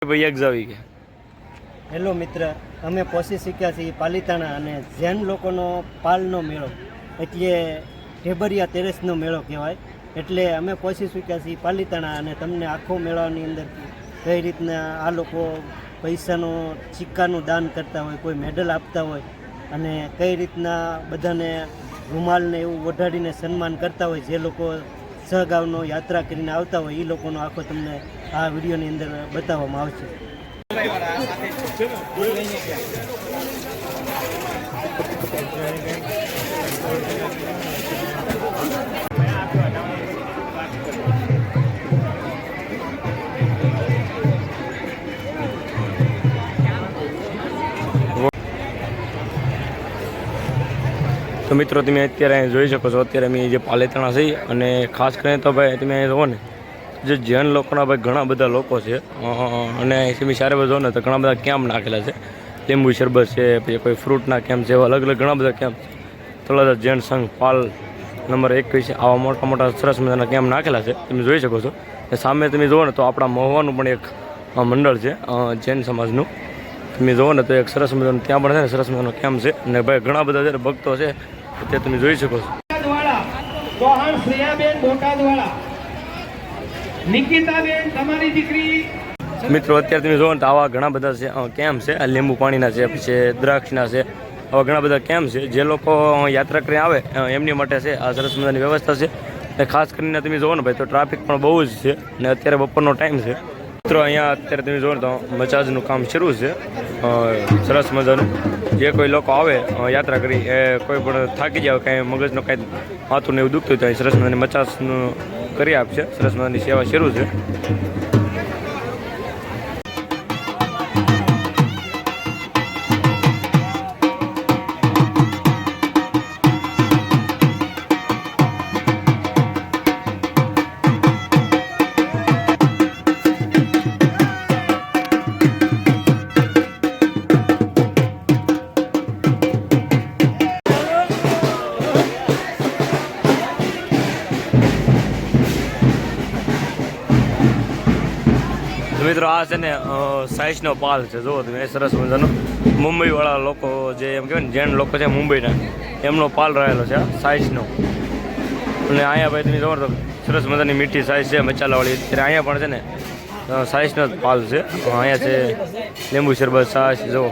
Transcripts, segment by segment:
ભાઈ એક જાવી કે હેલો મિત્ર, અમે પહોંચી શક્યા છીએ પાલિતાણા અને જૈન લોકોનો પાલનો મેળો એટલે ઢેબરિયા તેરસનો મેળો કહેવાય. એટલે અમે પહોંચી શક્યા છીએ પાલિતાણા અને તમને આખો મેળાની અંદર કઈ રીતના આ લોકો પૈસાનો સિક્કાનું દાન કરતા હોય, કોઈ મેડલ આપતા હોય અને કઈ રીતના બધાને રૂમાલને એવું ઓઢાડીને સન્માન કરતા હોય. જે લોકો સહગાવનો યાત્રા કરીને આવતા હોય એ લોકોનો આખો તમને આ વિડીયોની અંદર બતાવવામાં આવશે. તો મિત્રો તમે અત્યારે જોઈ શકો છો, અત્યારે અમે જે પાલિતાણા છીએ અને ખાસ કરીને તો ભાઈ તમે અહીં જુઓ ને જે જૈન લોકોના ભાઈ ઘણા બધા લોકો છે અને તમે સારે બધો ને તો ઘણા બધા કેમ્પ નાખેલા છે. લીંબુ શરબત છે, પછી કોઈ ફ્રૂટના કેમ્પ છે, અલગ અલગ ઘણા બધા કેમ્પ છે. તળાજા જૈન સંઘ પાલ નંબર 21 આવા મોટા મોટા સરસ મજાના કેમ્પ નાખેલા છે, તમે જોઈ શકો છો. અને સામે તમે જુઓ ને તો આપણા મહુવાનું પણ એક મંડળ છે જૈન સમાજનું. તમે જુઓ ને તો એક સરસ મજાનું ત્યાં પણ છે ને સરસ મજાનો કેમ્પ છે અને ભાઈ ઘણા બધા જ્યારે ભક્તો છે તે તમે જોઈ શકો છો. મિત્રો અત્યારે તમે જોવો ને તો આવા ઘણા બધા છે કેમ્પ છે, લીંબુ પાણીના છે, પછી દ્રાક્ષના છે, આવા ઘણા બધા કેમ્પ છે. જે લોકો યાત્રા કરીને આવે એમની માટે છે આ સરસ મજાની વ્યવસ્થા છે. અને ખાસ કરીને તમે જોવો ને ભાઈ તો ટ્રાફિક પણ બહુ જ છે અને અત્યારે બપોરનો ટાઈમ છે. મિત્રો અહીંયા અત્યારે તમે જોવો ને તો મસાજનું કામ શરૂ છે સરસ મજાનું. જે કોઈ લોકો આવે યાત્રા કરી એ કોઈ પણ થાકી જાય, કાંઈ મગજનો કાંઈ માથું ને એવું દુખતું હોય તો સરસ મજાની મસાજનું કરી આપશે. સરસ મજાની સેવા શરૂ છે. મિત્રો આ છે ને સાઈઝનો પાલ છે, જુઓ તમે સરસ મજાનો. મુંબઈવાળા લોકો જે એમ કહેવાય ને જૈન લોકો છે મુંબઈના, એમનો પાલ રહેલો છે સાઈઝનો. અને અહીંયા ભાઈ તમે જુઓ તો સરસ મજાની મીઠી સાઈઝ છે મસાલાવાળી. ત્યારે અહીંયા પણ છે ને સાઈઝનો જ પાલ છે. અહીંયા છે લીંબુ શરબત સાસ જુઓ.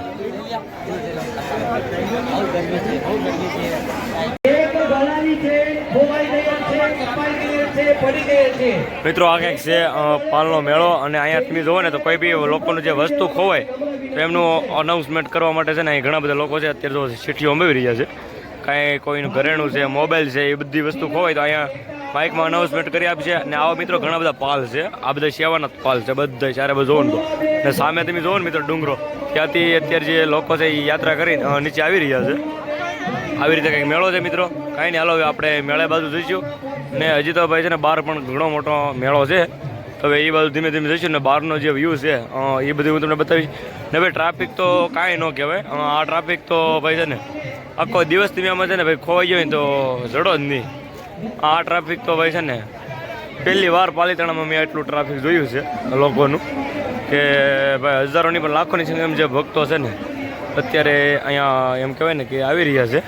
મિત્રો આ કંઈક છે પાલનો મેળો અને અહીંયા તમે જોવો ને તો કોઈ બી લોકોનું જે વસ્તુ ખોવાય તો એમનું અનાઉન્સમેન્ટ કરવા માટે છે ને અહીં ઘણા બધા લોકો છે અત્યારે જો ચીઠીઓ અંબાવી રહ્યા છે. કાંઈ કોઈનું ઘરેણું છે, મોબાઈલ છે, એ બધી વસ્તુ ખોવાય તો અહીંયા બાઇકમાં અનાઉન્સમેન્ટ કરી આપશે. અને આવા મિત્રો ઘણા બધા પાલ છે, આ બધા સેવાના પાલ છે બધા સારા બધું જોવો ને તો. અને સામે તમે જોવો ને મિત્રો ડુંગરો, ત્યાંથી અત્યારે જે લોકો છે એ યાત્રા કરી નીચે આવી રહ્યા છે. આવી રીતે કંઈક મેળો છે મિત્રો. કાંઈ નહીં, હાલો આપણે મેળા બાજુ જઈશું. ને હજી તો ભાઈ છે ને બહાર પણ ઘણો મોટો મેળો છે, તો હવે એ બાજુ ધીમે ધીમે જઈશું ને બહારનો જે વ્યૂ છે એ બધું હું તમને બતાવીશ. ને ભાઈ ટ્રાફિક તો કાંઈ ન કહેવાય. આ ટ્રાફિક તો ભાઈ છે ને આખો દિવસ તમે આમાં છે ને ભાઈ ખોવાઈ ગયો ને તો જડો જ નહીં. આ ટ્રાફિક તો ભાઈ છે ને પહેલી વાર પાલિતાણામાં મેં એટલું ટ્રાફિક જોયું છે લોકોનું કે ભાઈ હજારોની પણ લાખોની સંખ્યામાં જે ભક્તો છે ને અત્યારે અહીંયા એમ કહેવાય ને કે આવી રહ્યા છે.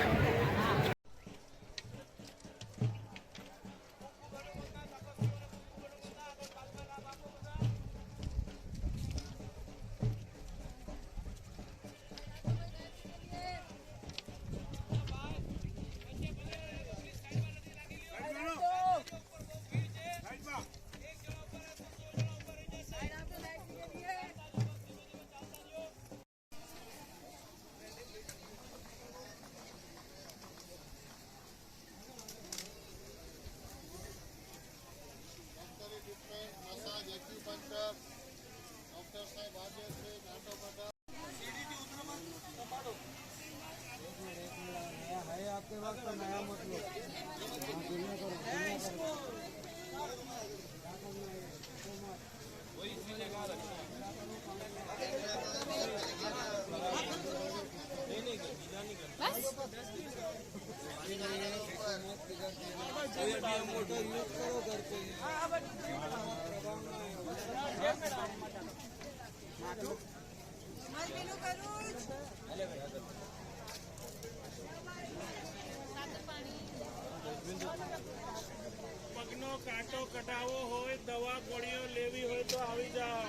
પગનો કાંટો કઢાવવો હોય, દવા ગોળીઓ લેવી હોય તો આવી જાઓ.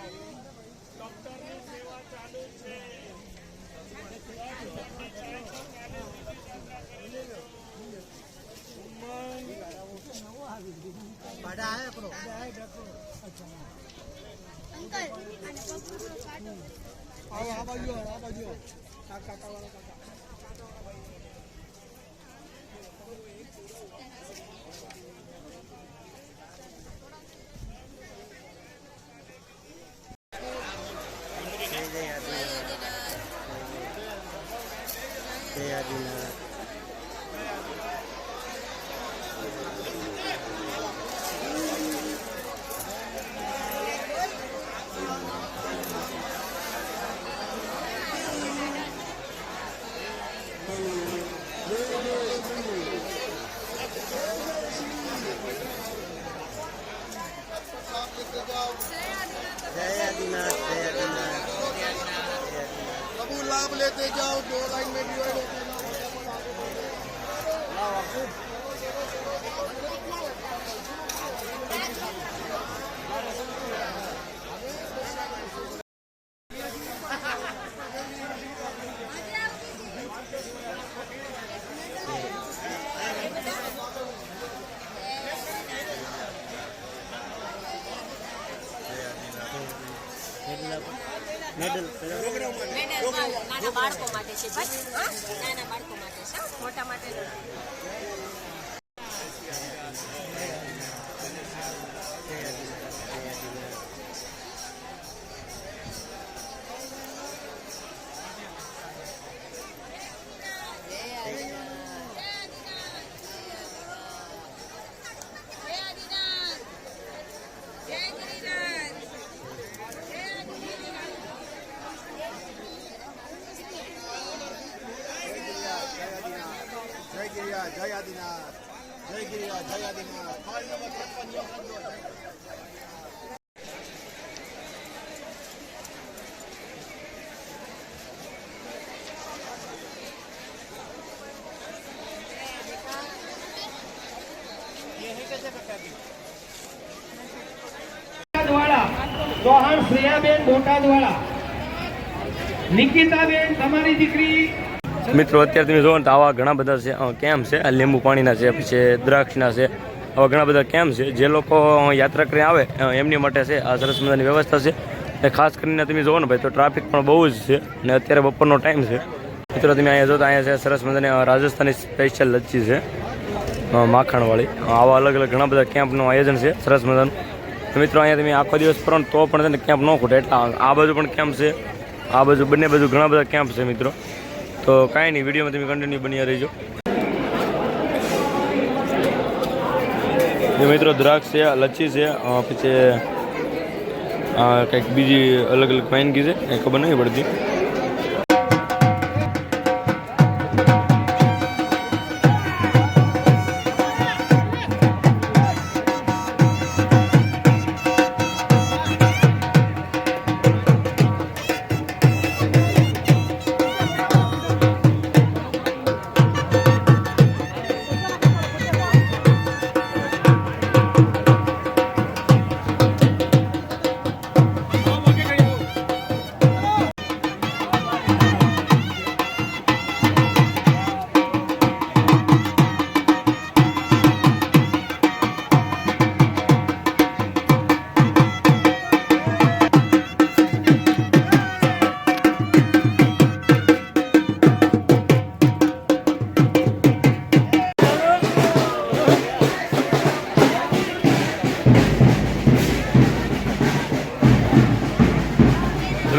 ડોક્ટરની સેવા ચાલુ છે. कबूल लाभ लेते जाओ, 2 लाइन में डिवाइड होते મેડલ નાના બાળકો માટે છે ભાઈ, નાના બાળકો માટે છે, મોટા માટે जय आदिनाथ, जय गिरिराज, जय आदिनाथ। फाइल नंबर 55 ચૌહાણ શ્રેયાબેન બોટાદવાળા, નિકિતાબેન તમારી દીકરી. મિત્રો અત્યારે તમે જોવો ને તો આવા ઘણા બધા છે કેમ્પ છે. આ લીંબુ પાણીના છે, પછી દ્રાક્ષના છે, આવા ઘણા બધા કેમ્પ છે. જે લોકો યાત્રા કરીને આવે એમની માટે છે આ સરસ મજાની વ્યવસ્થા છે. અને ખાસ કરીને તમે જોવો ને ભાઈ તો ટ્રાફિક પણ બહુ જ છે અને અત્યારે બપોરનો ટાઈમ છે. મિત્રો તમે અહીંયા જો તો અહીંયા છે સરસ મજાની રાજસ્થાની સ્પેશિયલ લચ્છી છે માખણવાળી. આવા અલગ અલગ ઘણા બધા કેમ્પનું આયોજન છે સરસ મજાનું. મિત્રો અહીંયા તમે આખો દિવસ ફરો તો પણ છે ને કેમ્પ ન ખૂટે. એટલે આ બાજુ પણ કેમ્પ છે, આ બાજુ બંને બાજુ ઘણા બધા કેમ્પ છે મિત્રો. તો કાંઈ નહીં, વિડીયોમાં તમે કન્ટિન્યુ બન્યા રહીજો. મિત્રો દ્રાક્ષ છે, લચ્છી છે, પછી કંઈક બીજી અલગ અલગ વાનગી છે, એ ખબર નહીં પડતી.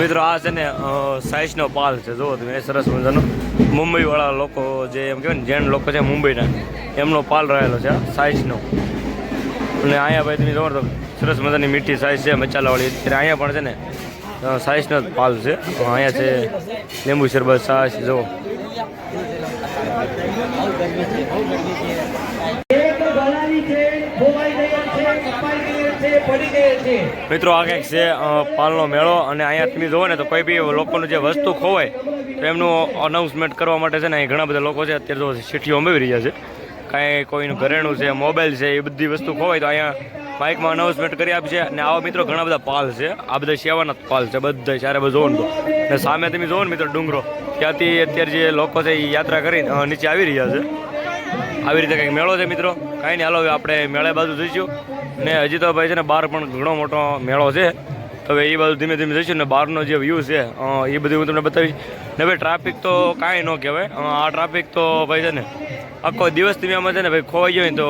મિત્રો આ છે ને સાઈઝનો પાલ છે, જુઓ તમે, એ સરસ મજાનો. મુંબઈવાળા લોકો જે એમ કહેવાય ને જૈન લોકો છે મુંબઈના, એમનો પાલ રહેલો છે સાઈઝનો. અને અહીંયા ભાઈ તમે જુઓ તો સરસ મજાની મીઠી સાઈઝ છે મસાલાવાળી. ત્યારે અહીંયા પણ છે ને સાઈઝનો જ પાલ છે. અહીંયા છે લીંબુ શરબત, છાશ, જુઓ. એક ગળાની છે, ખોવાઈ ગયેલ છે, કપાઈ ગયેલ છે, મિત્રો આ કંઈક છે પાલનો મેળો, અને અહીંયા તમે જોવો ને તો કોઈ બી લોકોનું જે વસ્તુ ખોવાય તો એમનું અનાઉન્સમેન્ટ કરવા માટે છે ને અહીં ઘણા બધા લોકો છે અત્યારે જો ચિઠ્ઠીઓ અંબાવી રહ્યા છે. કાંઈ કોઈનું ઘરેણું છે, મોબાઈલ છે, એ બધી વસ્તુ ખોવાય તો અહીંયા માઇકમાં અનાઉન્સમેન્ટ કરી આપશે. અને આવા મિત્રો ઘણા બધા પાલ છે, આ બધા સેવાના પાલ છે બધા ચારે બધું જોવો ને તો. અને સામે તમે જોવો ને મિત્રો ડુંગરો, ત્યાંથી અત્યારે જે લોકો છે એ યાત્રા કરી નીચે આવી રહ્યા છે. આવી રીતે કંઈક મેળો છે મિત્રો. કાંઈ નહીં, હાલો હવે આપણે મેળે બાજુ જઈશું. ને હજી તો ભાઈ છે ને બહાર પણ ઘણો મોટો મેળો છે, તો હવે એ બાજુ ધીમે ધીમે જઈશું ને બહારનો જે વ્યૂ છે એ બધું હું તમને બતાવીશ. ને ભાઈ ટ્રાફિક તો કાંઈ ન કહેવાય. આ ટ્રાફિક તો ભાઈ છે ને આખો દિવસ તમે આમાં છે ને ભાઈ ખોવાઈ ગયો ને તો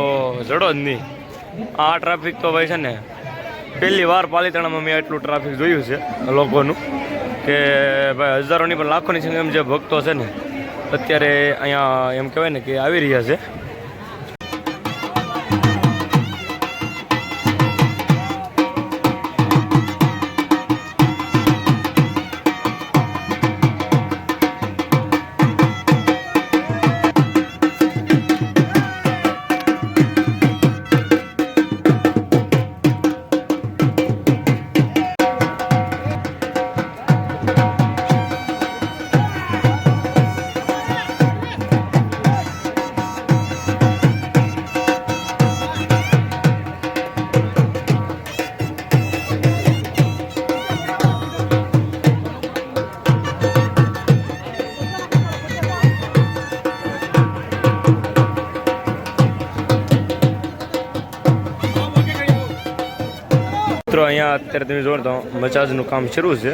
જડો જ નહીં. આ ટ્રાફિક તો ભાઈ છે ને પહેલી વાર પાલિતાણામાં મેં એટલું ટ્રાફિક જોયું છે લોકોનું, કે ભાઈ હજારોની પણ લાખોની સંખ્યામાં જે ભક્તો છે ને અત્યારે અહીંયા એમ કહેવાય ને કે આવી રહ્યા છે. મિત્રો અહીંયા અત્યારે તમે જોવો તો મસાજનું કામ શરૂ છે,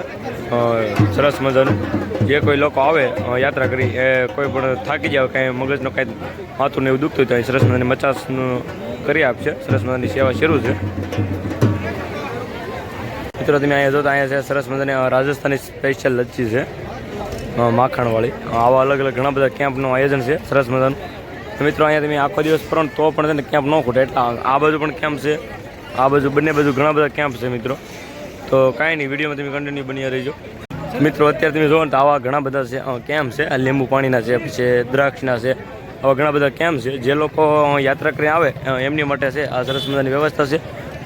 સરસ મજાનું. જે કોઈ લોકો આવે યાત્રા કરી, એ કોઈ પણ થાકી જાય, કાંઈ મગજનું કાંઈ માથું ને એવું દુખતું હોય તો અહીં સરસ મજાની મસાજનું કરી આપશે. સરસ મજાની સેવા શરૂ છે. મિત્રો તમે અહીંયા જો તો અહીંયા છે સરસ મજાની રાજસ્થાની સ્પેશિયલ લચ્છી છે માખણવાળી. આવા અલગ અલગ ઘણા બધા કેમ્પનું આયોજન છે સરસ મજાનું. મિત્રો અહીંયા તમે આખો દિવસ ફરો તો પણ છે ને કેમ્પ ન ખૂટે, એટલે આ બાજુ પણ કેમ્પ છે, આ બાજુ બંને બાજુ ઘણા બધા કેમ્પ છે મિત્રો. તો કાંઈ નહીં, વિડીયોમાં તમે કન્ટિન્યુ બની રહીજો. મિત્રો અત્યારે તમે જોવો ને તો આવા ઘણા બધા છે કેમ્પ છે, આ લીંબુ પાણીના છે, પછી દ્રાક્ષના છે, આવા ઘણા બધા કેમ્પ છે. જે લોકો યાત્રા કરીને આવે એમની માટે છે આ સરસ મજાની વ્યવસ્થા છે.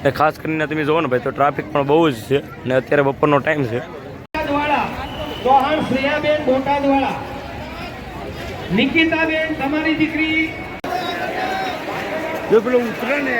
અને ખાસ કરીને તમે જોવો ને ભાઈ તો ટ્રાફિક પણ બહુ જ છે, ને અત્યારે બપોરનો ટાઈમ છે. નિકિતાબેન તમારી દીકરી જો પેલો ઉતરે ને